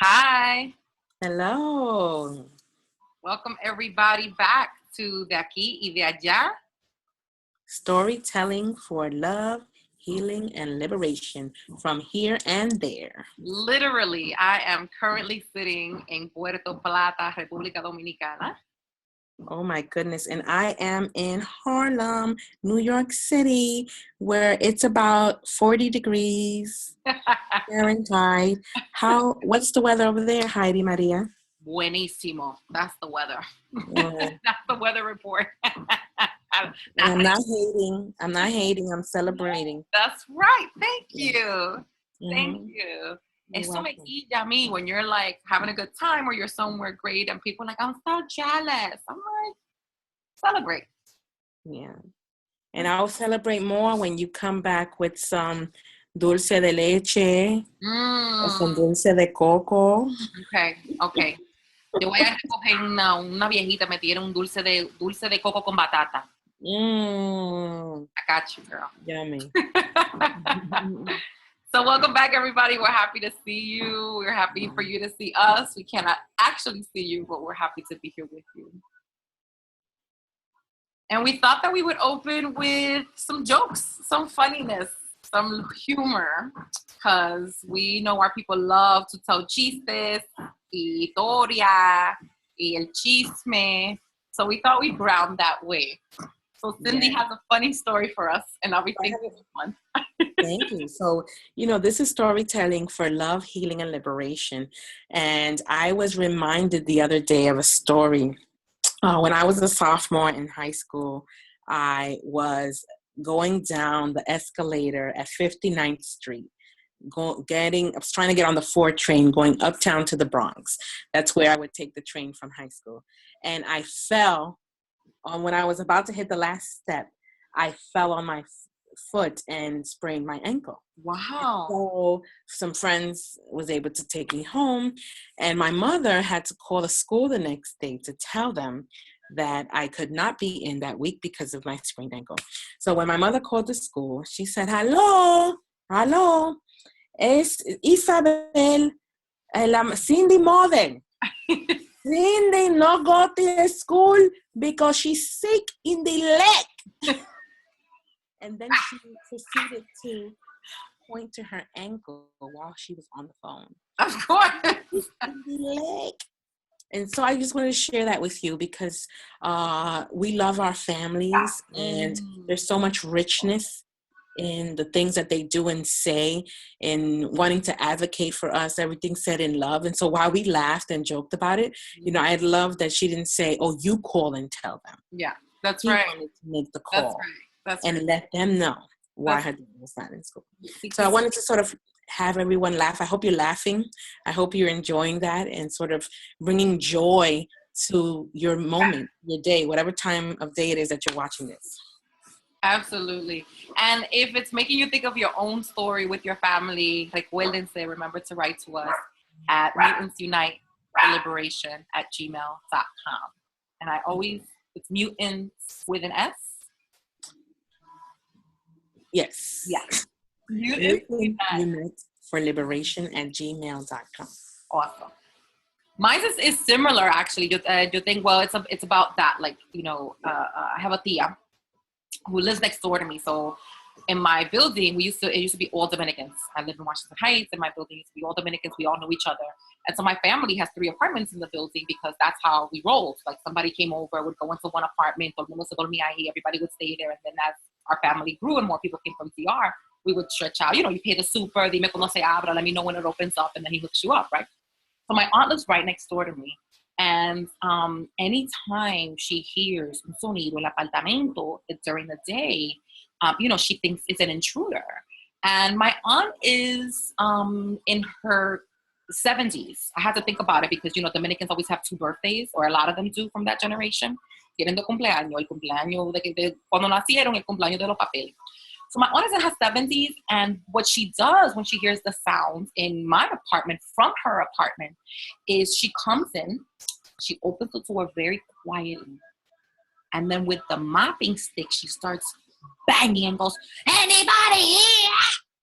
Hi. Hello. Welcome everybody back to de Aquí y de Allá. Storytelling for love, healing, and liberation from here and there. Literally, I am currently sitting in Puerto Plata, República Dominicana. Oh my goodness. And I am in Harlem, New York City, where it's about 40 degrees Fahrenheit. What's the weather over there, Heidi Maria? Buenísimo. That's the weather. Yeah. That's the weather report. I'm not hating. I'm celebrating. That's right. Thank you. Thank Mm-hmm. you. You're Eso me welcome. quilla a mí when you're like having a good time or you're somewhere great and people are like, I'm so jealous. I'm like, celebrate. Yeah. And I'll celebrate more when you come back with some dulce de leche o some dulce de coco. Okay. Yo voy a recoger una viejita, me tiene un dulce de coco con batata. I got you, girl. Yummy. So welcome back, everybody. We're happy to see you. We're happy for you to see us. We cannot actually see you, but we're happy to be here with you. And we thought that we would open with some jokes, some funniness, some humor, because we know our people love to tell chistes, y historia, y el chisme. So we thought we'd ground that way. So Cindy has a funny story for us, and I'll be thinking of one. Thank you. So, this is storytelling for love, healing, and liberation. And I was reminded the other day of a story. When I was a sophomore in high school, I was going down the escalator at 59th Street. I was trying to get on the 4 train going uptown to the Bronx. That's where I would take the train from high school. And I fell when I was about to hit the last step. I fell on my foot and sprained my ankle. Wow. So some friends was able to take me home, and my mother had to call the school the next day to tell them that I could not be in that week because of my sprained ankle. So when my mother called the school, she said, hello, es Isabel, Cindy mother. Cindy not go to the school because she's sick in the leg. And then she proceeded to point to her ankle while she was on the phone. Of course. In the leg. And so I just wanted to share that with you because we love our families, and there's so much richness in the things that they do and say, in wanting to advocate for us, everything said in love. And so while we laughed and joked about it, I love that she didn't say, oh, you call and tell them. Yeah, that's She right. wanted to make the call. That's and right. let them know why her daughter was not in school. So I wanted to sort of have everyone laugh. I hope you're laughing. I hope you're enjoying that and sort of bringing joy to your moment, your day, whatever time of day it is that you're watching this. Absolutely. And if it's making you think of your own story with your family, recuérdense, remember to write to us at mutantsunite@gmail.com. And it's mutants with an S. Yes. Yeah. Unite for liberation @gmail.com. Awesome. Mine is similar, actually. You think, well, it's about that. I have a tia who lives next door to me. So in my building, it used to be all Dominicans. I live in Washington Heights, and my building used to be all Dominicans. We all know each other. And so my family has 3 apartments in the building because that's how we rolled. Like somebody came over, would go into one apartment, todo el mundo se dormía ahí, everybody would stay there. And then as our family grew and more people came from DR, we would stretch out. You pay the super, dime cuando se abra, let me know when it opens up, and then he hooks you up, right? So my aunt lives right next door to me. And anytime she hears un sonido en el apartamento during the day, she thinks it's an intruder. And my aunt is in her 70s. I had to think about it because, Dominicans always have 2 birthdays, or a lot of them do from that generation. Tienen 2 cumpleaños, el cumpleaños de cuando nacieron, el cumpleaños de los papeles. So my aunt is in her 70s, and what she does when she hears the sounds in my apartment from her apartment is she comes in, she opens the door very quietly, and then with the mopping stick, she starts banging and goes, anybody here?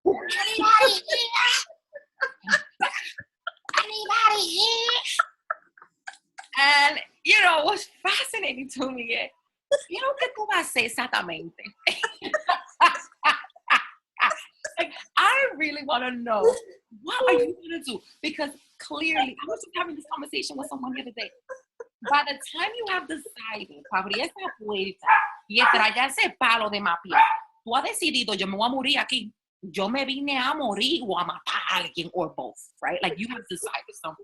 Anybody here? Anybody And, you know, what's fascinating to me is, you know, ¿qué tú vas a hacer exactamente? Like, I really want to know, what are you going to do? Because clearly, I was just having this conversation with someone the other day. By the time you have decided, para abrir esa puerta y estrellar ese palo de mapia, tú has decidido, yo me voy a morir aquí. Yo me vine a morir o a matar a alguien, or both, right? Like, you have decided. So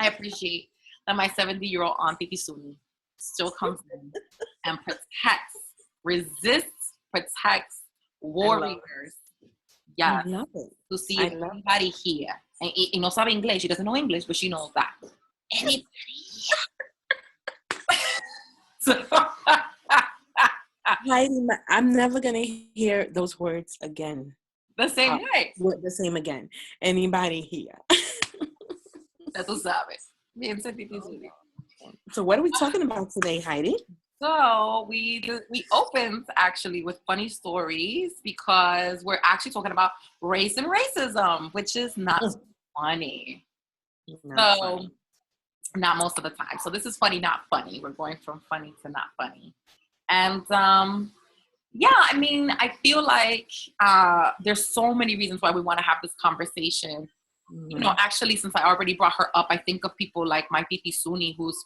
I appreciate that my 70-year-old auntie Kisuni still comes in and protects, resists, protects warriors. Yeah, to see if anybody here, and no sabe English, she doesn't know English, but she knows that. Anybody here? Heidi, I'm never going to hear those words again. The same way. The same again. Anybody here? Ya tú sabes. Bien sentitivo. So what are we talking about today, Heidi? So we opened actually with funny stories because we're actually talking about race and racism, which is not funny. Funny. Not most of the time. So this is funny, not funny. We're going from funny to not funny. And yeah, I mean, I feel like there's so many reasons why we want to have this conversation. You know, actually, since I already brought her up, I think of people like my Titi Suni, who's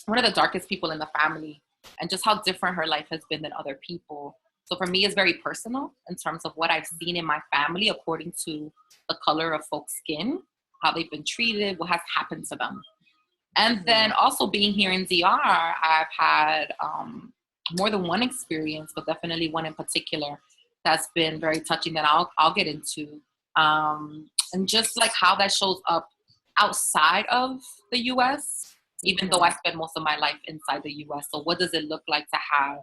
one of the darkest people in the family, and just how different her life has been than other people. So for me, it's very personal in terms of what I've seen in my family according to the color of folks' skin, how they've been treated, what has happened to them. And then also being here in DR, I've had more than one experience, but definitely one in particular that's been very touching that I'll get into. And just like how that shows up outside of the US, even though I spend most of my life inside the US. So what does it look like to have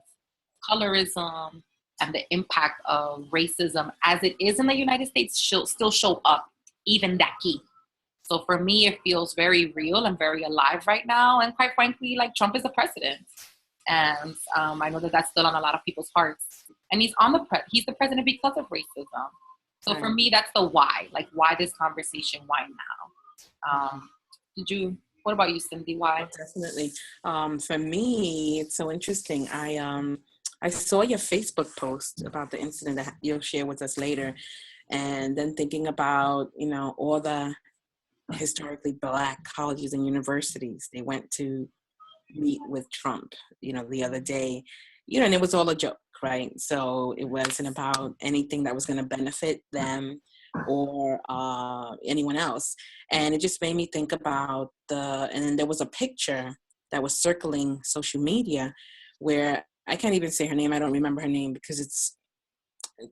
colorism and the impact of racism as it is in the United States still show up even aquí? So for me, it feels very real and very alive right now. And quite frankly, like, Trump is the president. And I know that that's still on a lot of people's hearts. And he's he's the president because of racism. So for me, that's the why. Like, why this conversation? Why now? What about you, Cindy? Why? Definitely. For me, it's so interesting. I saw your Facebook post about the incident that you'll share with us later. And then thinking about, you know, all the historically Black colleges and universities they went to meet with Trump, you know, the other day, you know, and it was all a joke, right? So it wasn't about anything that was going to benefit them or anyone else. And it just made me think about and then there was a picture that was circling social media where I can't even say her name. I don't remember her name because it's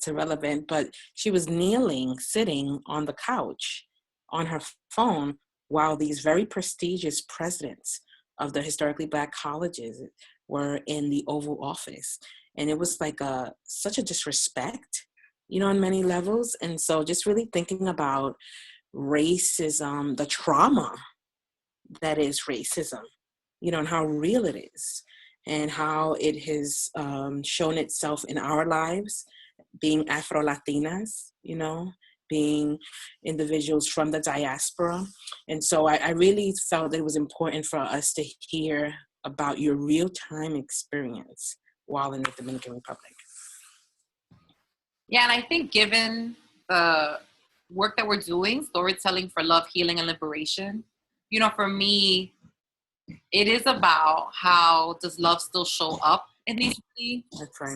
irrelevant, but she was sitting on the couch on her phone while these very prestigious presidents of the historically Black colleges were in the Oval Office. And it was like such a disrespect, you know, on many levels. And so just really thinking about racism, the trauma that is racism, you know, and how real it is and how it has shown itself in our lives, being Afro-Latinas, you know, being individuals from the diaspora. And so I really felt that it was important for us to hear about your real-time experience while in the Dominican Republic. Yeah, and I think given the work that we're doing, storytelling for love, healing, and liberation, you know, for me, it is about how does love still show up in these really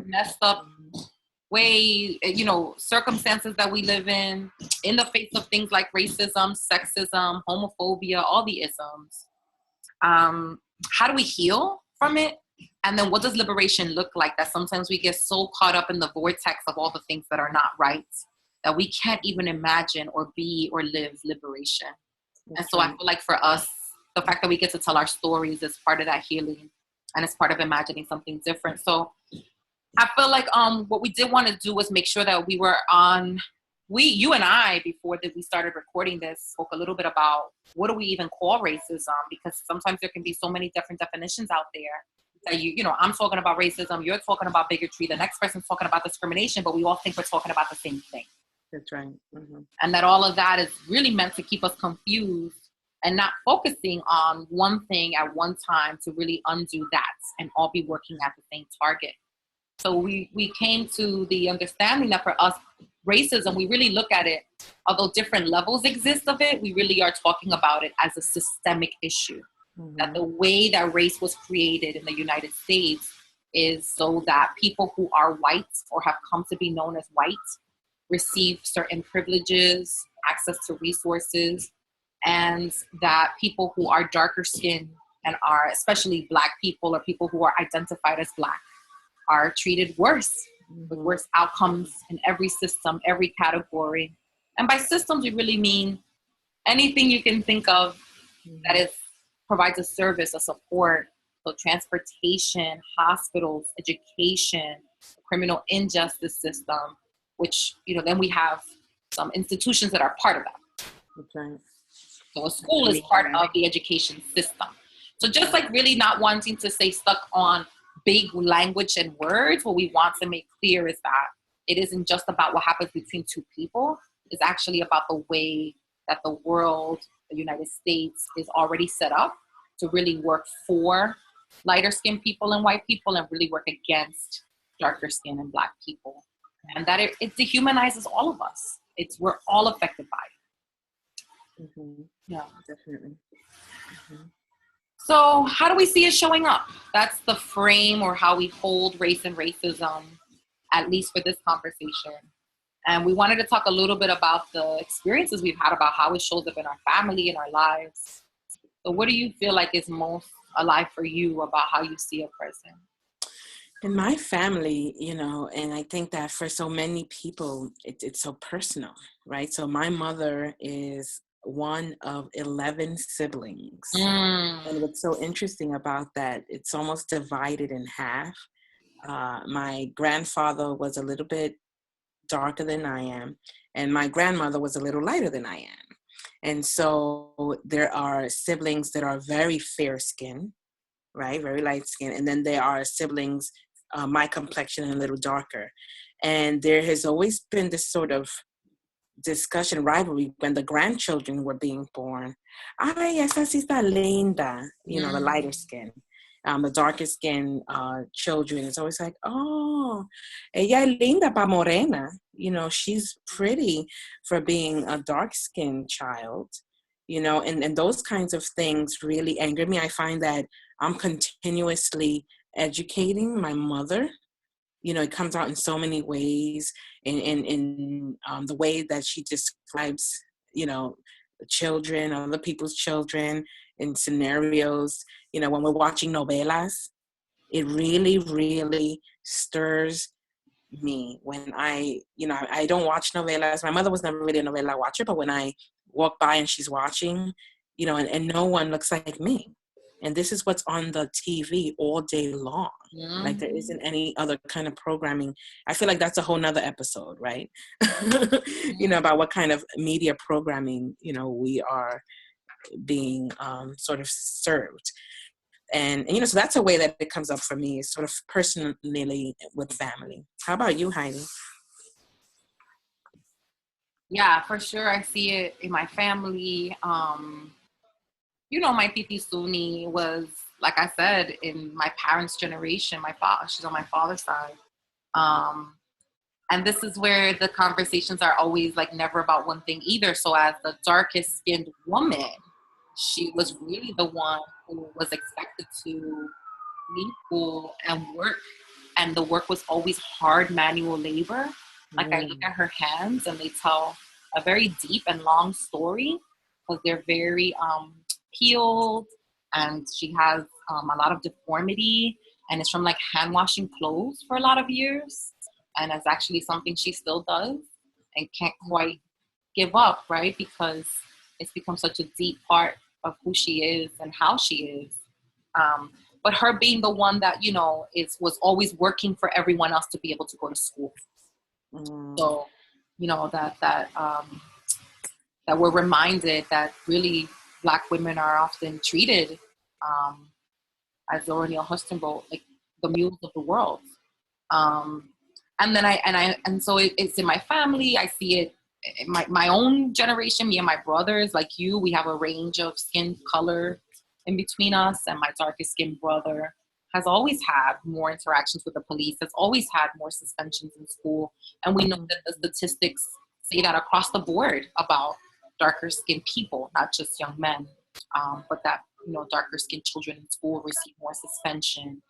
messed up way, you know, circumstances that we live in the face of things like racism, sexism, homophobia, all the isms. How do we heal from it? And then what does liberation look like? That sometimes we get so caught up in the vortex of all the things that are not right that we can't even imagine or be or live liberation. And so I feel like for us, the fact that we get to tell our stories is part of that healing and it's part of imagining something different. So I feel like what we did want to do was make sure that we were you and I, before that we started recording this, spoke a little bit about what do we even call racism, because sometimes there can be so many different definitions out there that you know, I'm talking about racism, you're talking about bigotry, the next person's talking about discrimination, but we all think we're talking about the same thing. That's right. Mm-hmm. And that all of that is really meant to keep us confused and not focusing on one thing at one time to really undo that and all be working at the same target. So we came to the understanding that for us, racism, we really look at it, although different levels exist of it, we really are talking about it as a systemic issue. Mm-hmm. That the way that race was created in the United States is so that people who are white or have come to be known as white receive certain privileges, access to resources, and that people who are darker skinned and are especially Black people or people who are identified as Black are treated worse, with worse outcomes in every system, every category. And by systems, we really mean anything you can think of that provides a service, a support. So transportation, hospitals, education, criminal injustice system, which, then we have some institutions that are part of that. Okay. So a school is part of the education system. So just like really not wanting to stay stuck on big language and words, what we want to make clear is that it isn't just about what happens between two people. It's actually about the way that the world, the United States, is already set up to really work for lighter skinned people and white people and really work against darker skinned and Black people. And that it dehumanizes all of us. We're all affected by it. Mm-hmm. Yeah, definitely. Mm-hmm. So how do we see it showing up? That's the frame or how we hold race and racism, at least for this conversation. And we wanted to talk a little bit about the experiences we've had, about how it shows up in our family, in our lives. So what do you feel like is most alive for you about how you see a person? In my family, and I think that for so many people, it's so personal, right? So my mother is one of 11 siblings. And what's so interesting about that, it's almost divided in half. My grandfather was a little bit darker than I am, and my grandmother was a little lighter than I am. And so there are siblings that are very fair skinned, right? Very light skinned. And then there are siblings, my complexion and a little darker. And there has always been this sort of discussion, rivalry when the grandchildren were being born. Ay, esa sí está linda, the lighter skin. The darker skin children, it's always like, oh, ella es linda pa morena. She's pretty for being a dark skinned child. And those kinds of things really anger me. I find that I'm continuously educating my mother. It comes out in so many ways, in the way that she describes, children, other people's children, in scenarios. When we're watching novelas, it really, really stirs me when I don't watch novelas. My mother was never really a novela watcher, but when I walk by and she's watching, and no one looks like me. And this is what's on the TV all day long. Mm-hmm. Like there isn't any other kind of programming. I feel like that's a whole nother episode, right? About what kind of media programming, we are being sort of served. And so that's a way that it comes up for me, sort of personally with family. How about you, Heidi? Yeah, for sure. I see it in my family. My Titi Suni was, like I said, in my parents' generation. She's on my father's side. And this is where the conversations are always like never about one thing either. So as the darkest skinned woman, she was really the one who was expected to leave school and work. And the work was always hard manual labor. Like I look at her hands and they tell a very deep and long story because they're very peeled, and she has a lot of deformity, and it's from like hand washing clothes for a lot of years, and it's actually something she still does and can't quite give up, right? Because it's become such a deep part of who she is and how she is. But her being the one that was always working for everyone else to be able to go to school. So that we're reminded that really Black women are often treated, as Zora Neale Hurston wrote, like the mules of the world. And then so it's in my family. I see it my own generation, me and my brothers, like you, we have a range of skin color in between us, and my darkest skinned brother has always had more interactions with the police, has always had more suspensions in school. And we know that the statistics say that across the board about darker skinned people, not just young men, but that, darker skinned children in school receive more suspension,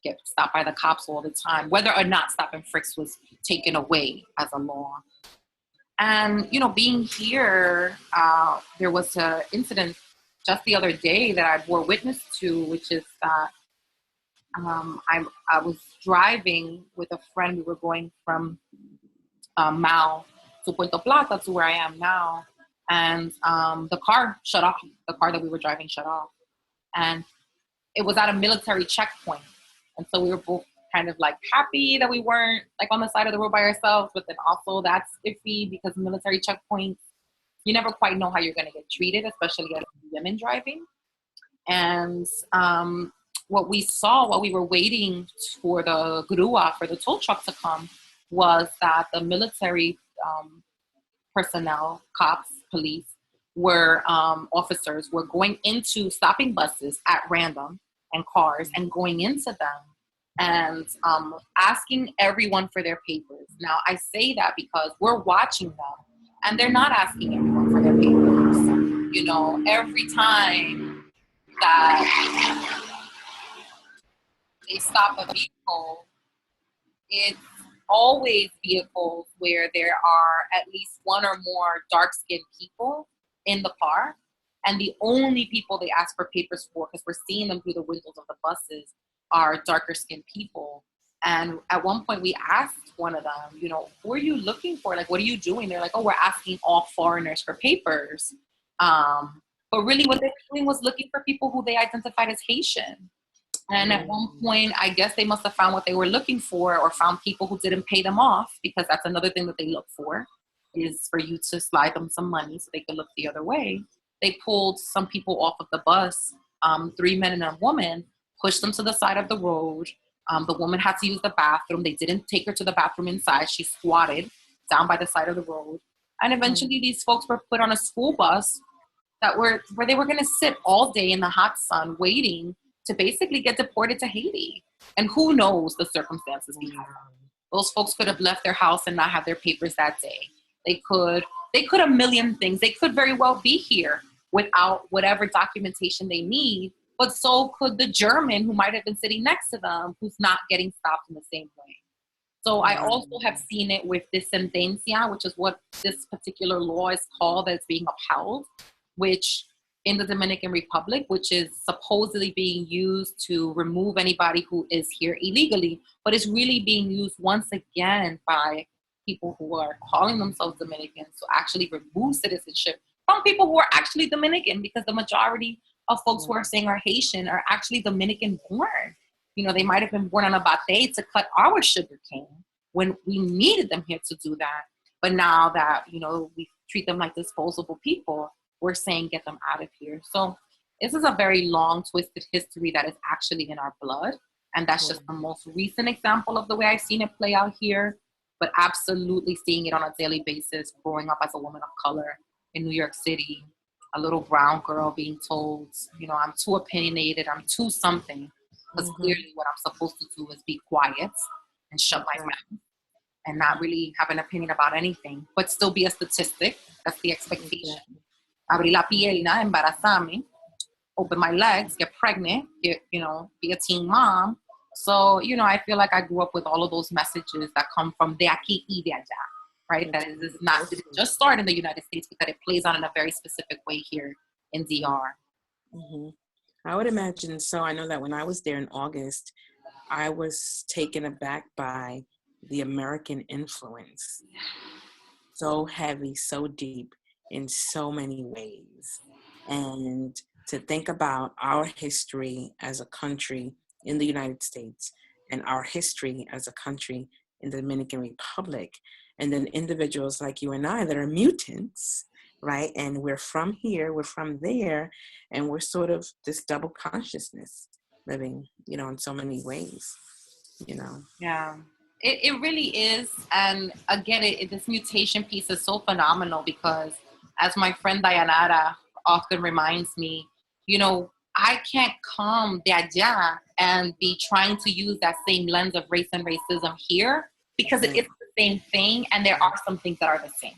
get stopped by the cops all the time, whether or not stop and frisk was taken away as a law. And, being here, there was an incident just the other day that I bore witness to, which is that I was driving with a friend. We were going from Mal to Puerto Plata to where I am now. And the car shut off. The car that we were driving shut off. And it was at a military checkpoint. And so we were both kind of like happy that we weren't like on the side of the road by ourselves, but then also that's iffy because military checkpoints, you never quite know how you're going to get treated, especially as women driving. And what we saw while we were waiting for the grua, for the tow truck to come, was that the military personnel, cops, police, were officers were going into stopping buses at random and cars and going into them and asking everyone for their papers. Now, I say that because we're watching them and they're not asking everyone for their papers. Every time that they stop a vehicle, it's always vehicles where there are at least one or more dark-skinned people in the car. And the only people they ask for papers for, because we're seeing them through the windows of the buses, are darker skinned people. And at one point we asked one of them, who are you looking for? Like, what are you doing? They're like, oh, we're asking all foreigners for papers. But really what they're doing was looking for people who they identified as Haitian. And at one point, I guess they must have found what they were looking for, or found people who didn't pay them off, because that's another thing that they look for, is for you to slide them some money so they can look the other way. They pulled some people off of the bus, 3 men and a woman, pushed them to the side of the road. The woman had to use the bathroom. They didn't take her to the bathroom inside. She squatted down by the side of the road. And eventually these folks were put on a school bus where they were going to sit all day in the hot sun waiting to basically get deported to Haiti. And who knows the circumstances behind them. Those folks could have left their house and not have their papers that day. They could a million things. They could very well be here without whatever documentation they need, but so could the German who might have been sitting next to them, who's not getting stopped in the same way. So I also have seen it with descendencia, which is what this particular law is called, that's being upheld, which in the Dominican Republic, which is supposedly being used to remove anybody who is here illegally, but is really being used once again by people who are calling themselves Dominicans to actually remove citizenship from people who are actually Dominican, because the majority of folks who are saying are Haitian are actually Dominican born. They might have been born on a bate to cut our sugar cane when we needed them here to do that. But now that, we treat them like disposable people, we're saying get them out of here. So this is a very long, twisted history that is actually in our blood. And that's just the most recent example of the way I've seen it play out here. But absolutely seeing it on a daily basis, growing up as a woman of color in New York City, a little brown girl being told, I'm too opinionated, I'm too something. Because clearly what I'm supposed to do is be quiet and shut my mouth and not really have an opinion about anything, but still be a statistic. That's the expectation. Abrir la pierna, embarazarme, open my legs, get pregnant, be a teen mom. So, I feel like I grew up with all of those messages that come from de aquí y de allá, right? That it didn't just start in the United States, but that it plays out in a very specific way here in DR. Mm-hmm. I would imagine. So I know that when I was there in August, I was taken aback by the American influence. So heavy, so deep in so many ways. And to think about our history as a country in the United States and our history as a country in the Dominican Republic, and then individuals like you and I that are mutants, right? And we're from here, we're from there, and we're sort of this double consciousness living, in so many ways, Yeah. It really is. And again, this mutation piece is so phenomenal because, as my friend Dayanara often reminds me, you know, I can't come de allá and be trying to use that same lens of race and racism here because it Right. is the same thing and there are some things that are the same.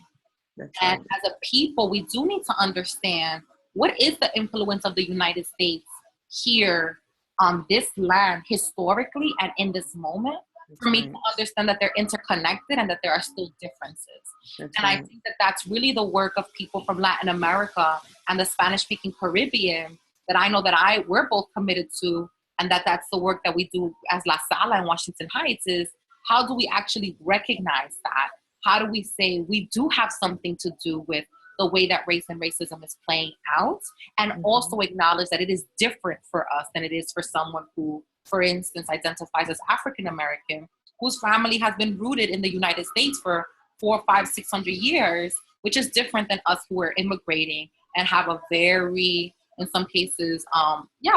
That's And right. as a people, we do need to understand what is the influence of the United States here on this land historically and in this moment That's for me to right. understand that they're interconnected and that there are still differences. That's And I right. think that that's really the work of people from Latin America and the Spanish speaking Caribbean that I know that we're both committed to, and that's the work that we do as La Sala in Washington Heights is how do we actually recognize that? How do we say we do have something to do with the way that race and racism is playing out, and Mm-hmm. also acknowledge that it is different for us than it is for someone who, for instance, identifies as African American, whose family has been rooted in the United States for 400, 500, 600 years, which is different than us who are immigrating and have a very, in some cases,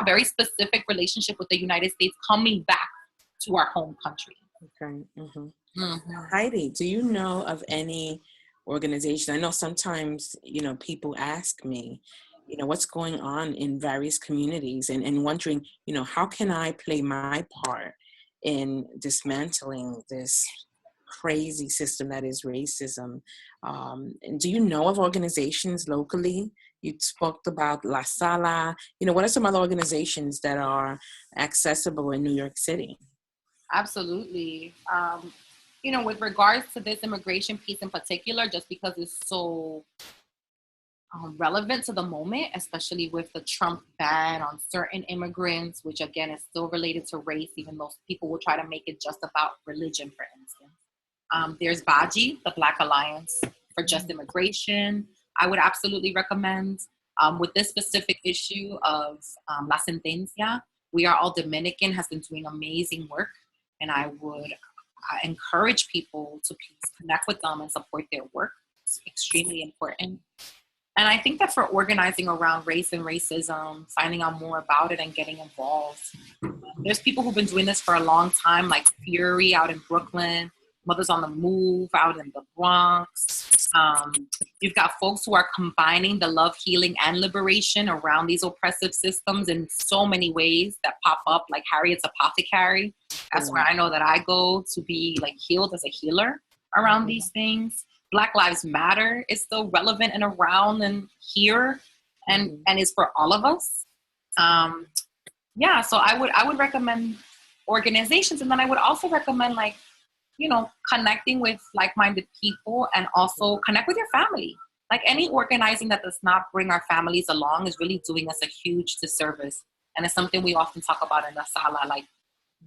very specific relationship with the United States coming back to our home country. Okay. Mm-hmm. Mm-hmm. Heidi, do you know of any organization? I know sometimes, people ask me, what's going on in various communities and wondering, how can I play my part in dismantling this crazy system that is racism? And do you know of organizations locally? You spoke about La Sala. What are some other organizations that are accessible in New York City? Absolutely. With regards to this immigration piece in particular, just because it's so relevant to the moment, especially with the Trump ban on certain immigrants, which again is still related to race, even though people will try to make it just about religion, for instance. There's BAJI, the Black Alliance for Just Immigration. I would absolutely recommend. With this specific issue of La Sentencia, We Are All Dominican has been doing amazing work, and I would encourage people to please connect with them and support their work. It's extremely important. And I think that for organizing around race and racism, finding out more about it and getting involved, there's people who've been doing this for a long time, like Fury out in Brooklyn, Mothers on the Move out in the Bronx. You've got folks who are combining the love, healing, and liberation around these oppressive systems in so many ways that pop up, like Harriet's Apothecary. That's where I know that I go to be like healed as a healer around these things. Black Lives Matter is still relevant and around and here and is for all of us. So I would recommend organizations, and then I would also recommend connecting with like-minded people and also connect with your family. Like any organizing that does not bring our families along is really doing us a huge disservice. And it's something we often talk about in the sala, like,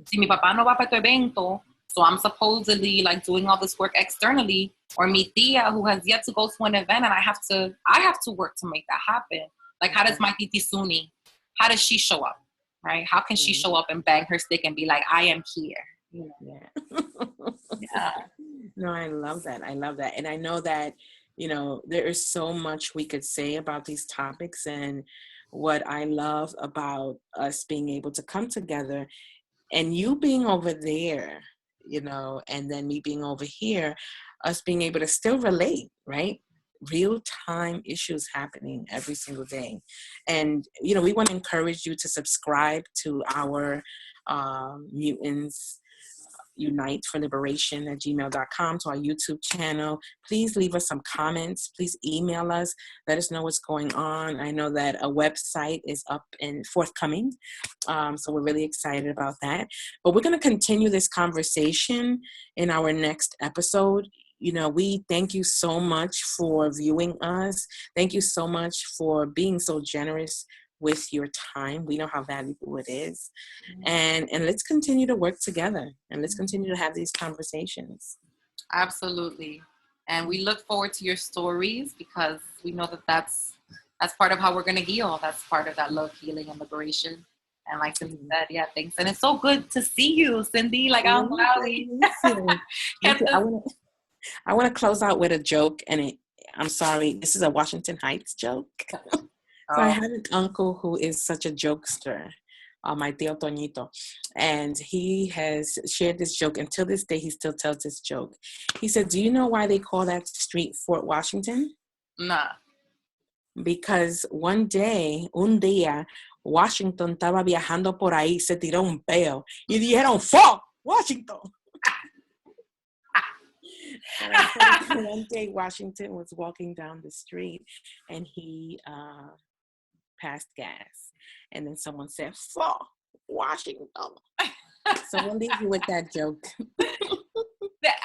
si mi papá no va para tu evento, so I'm supposedly like doing all this work externally, or mi tia who has yet to go to an event and I have to work to make that happen. Like how does my titi Suni, how does she show up? Right? How can she show up and bang her stick and be like, I am here? Yeah. Yeah. No, I love that. I love that. And I know that, there is so much we could say about these topics. And what I love about us being able to come together and you being over there, and then me being over here, us being able to still relate, right? Real time issues happening every single day. And, we want to encourage you to subscribe to our Mutants Unite for Liberation at gmail.com, to our YouTube channel. Please leave us some comments. Please email us. Let us know what's going on. I know that a website is up and forthcoming. So we're really excited about that. But we're going to continue this conversation in our next episode. We thank you so much for viewing us. Thank you so much for being so generous with your time. We know how valuable it is. And let's continue to work together and let's continue to have these conversations. Absolutely. And we look forward to your stories because we know that that's part of how we're going to heal. That's part of that love, healing, and liberation. And like Cindy said, yeah, thanks. And it's so good to see you, Cindy. Like, I'm Valley. I want to close out with a joke, and I'm sorry, this is a Washington Heights joke. So I have an uncle who is such a jokester. my tío Toñito. And he has shared this joke. And till this day, he still tells this joke. He said, do you know why they call that street Fort Washington? Nah. Because un día, Washington estaba viajando por ahí, se tiró un peo y dijeron, Fort Washington. One day, Washington was walking down the street and he passed gas. And then someone said, Fort Washington. So we'll leave you with that joke.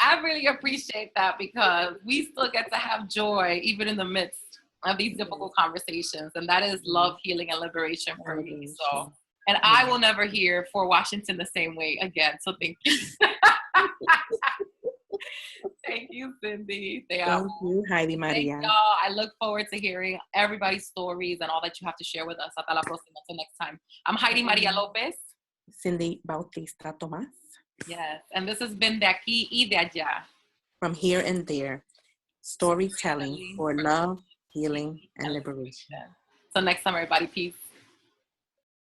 I really appreciate that because we still get to have joy even in the midst of these difficult conversations. And that is love, healing, and liberation for me. So, and I will never hear For Washington the same way again. So thank you. Thank you, Cindy. Thank you, Heidi Maria. Thank y'all. I look forward to hearing everybody's stories and all that you have to share with us. Hasta la próxima. Until next time. I'm Heidi Maria Lopez. Cindy Bautista Tomás. Yes. And this has been De Aquí y De Allá. From Here and There. Storytelling for love, healing, and liberation. So next time, everybody. Peace.